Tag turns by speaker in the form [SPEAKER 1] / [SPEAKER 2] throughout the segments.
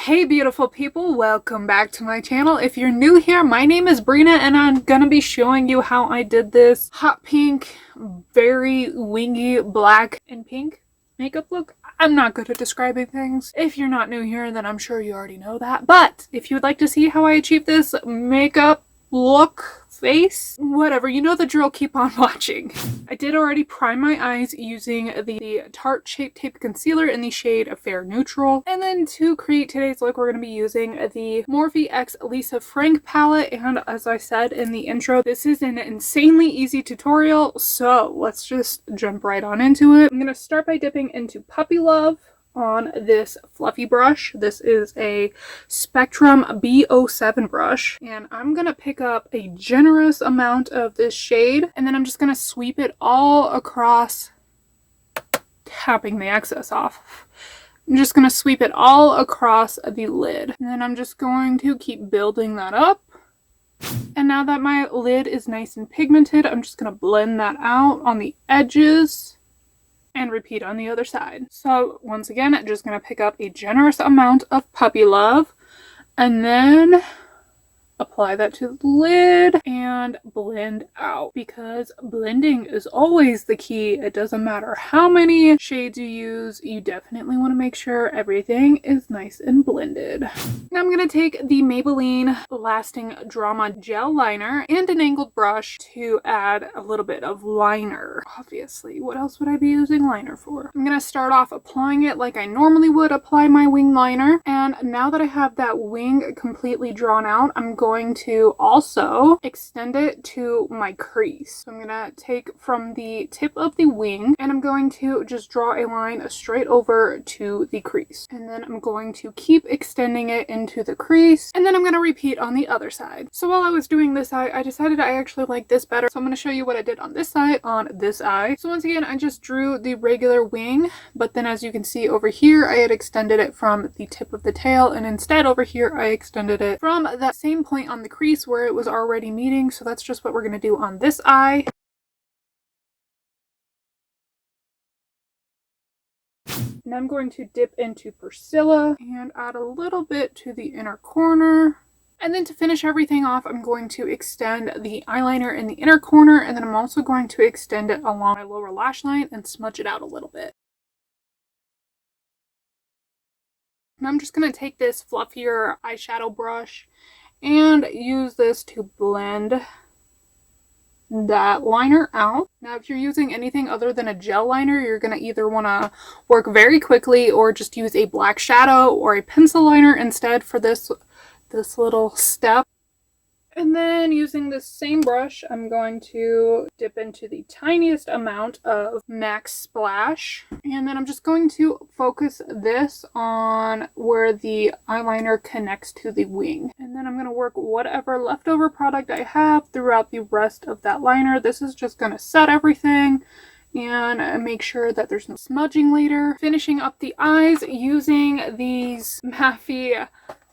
[SPEAKER 1] Hey beautiful people, welcome back to my channel. If you're new here, my name is Brina and I'm gonna be showing you how I did this hot pink, very wingy black and pink makeup look. I'm not good at describing things. If you're not new here, then I'm sure you already know that. But if you would like to see how I achieve this makeup look, face, whatever, you know the drill, keep on watching. I did already prime my eyes using the Tarte Shape Tape Concealer in the shade Fair Neutral. And then to create today's look, we're going to be using the Morphe X Lisa Frank palette. And as I said in the intro, this is an insanely easy tutorial, so let's just jump right on into it. I'm going to start by dipping into Puppy Love on this fluffy brush. This is a Spectrum B07 brush, and I'm gonna pick up a generous amount of this shade, and then I'm just gonna sweep it all across, tapping the excess off. I'm just gonna sweep it all across the lid, and then I'm just going to keep building that up. And now that my lid is nice and pigmented, I'm just gonna blend that out on the edges and repeat on the other side. So once again, I'm just going to pick up a generous amount of Puppy Love and then apply that to the lid and blend out, because blending is always the key. It doesn't matter how many shades you use, you definitely want to make sure everything is nice and blended. Now I'm going to take the Maybelline Lasting Drama Gel Liner and an angled brush to add a little bit of liner. Obviously, what else would I be using liner for? I'm going to start off applying it like I normally would apply my wing liner, and now that I have that wing completely drawn out, I'm going to also extend it to my crease. So I'm gonna take from the tip of the wing and I'm going to just draw a line straight over to the crease. And then I'm going to keep extending it into the crease, and then I'm gonna repeat on the other side. So while I was doing this eye, I decided I actually like this better. So I'm gonna show you what I did on this side on this eye. So once again, I just drew the regular wing, but then as you can see over here, I had extended it from the tip of the tail, and instead over here, I extended it from that same point on the crease where it was already meeting. So that's just what we're going to do on this eye. And I'm going to dip into Priscilla and add a little bit to the inner corner. And then to finish everything off, I'm going to extend the eyeliner in the inner corner, and then I'm also going to extend it along my lower lash line and smudge it out a little bit. And I'm just going to take this fluffier eyeshadow brush and use this to blend that liner out. Now, if you're using anything other than a gel liner, you're going to either want to work very quickly or just use a black shadow or a pencil liner instead for this little step. And then using this same brush, I'm going to dip into the tiniest amount of MAC Splash. And then I'm just going to focus this on where the eyeliner connects to the wing. And then I'm going to work whatever leftover product I have throughout the rest of that liner. This is just going to set everything and make sure that there's no smudging later. Finishing up the eyes using these Maffy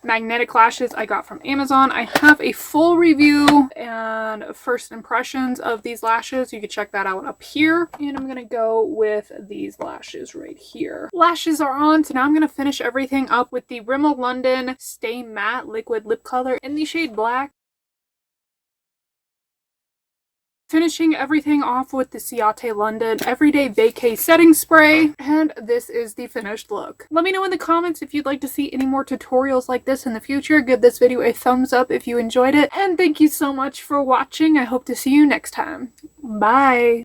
[SPEAKER 1] magnetic lashes I got from Amazon. I have a full review and first impressions of these lashes. You can check that out up here. And I'm gonna go with these lashes right here. Lashes are on, so now I'm gonna finish everything up with the Rimmel London Stay Matte Liquid Lip Color in the shade Black. Finishing everything off with the Ciate London Everyday Vacay Setting Spray, and this is the finished look. Let me know in the comments if you'd like to see any more tutorials like this in the future. Give this video a thumbs up if you enjoyed it, and thank you so much for watching. I hope to see you next time. Bye!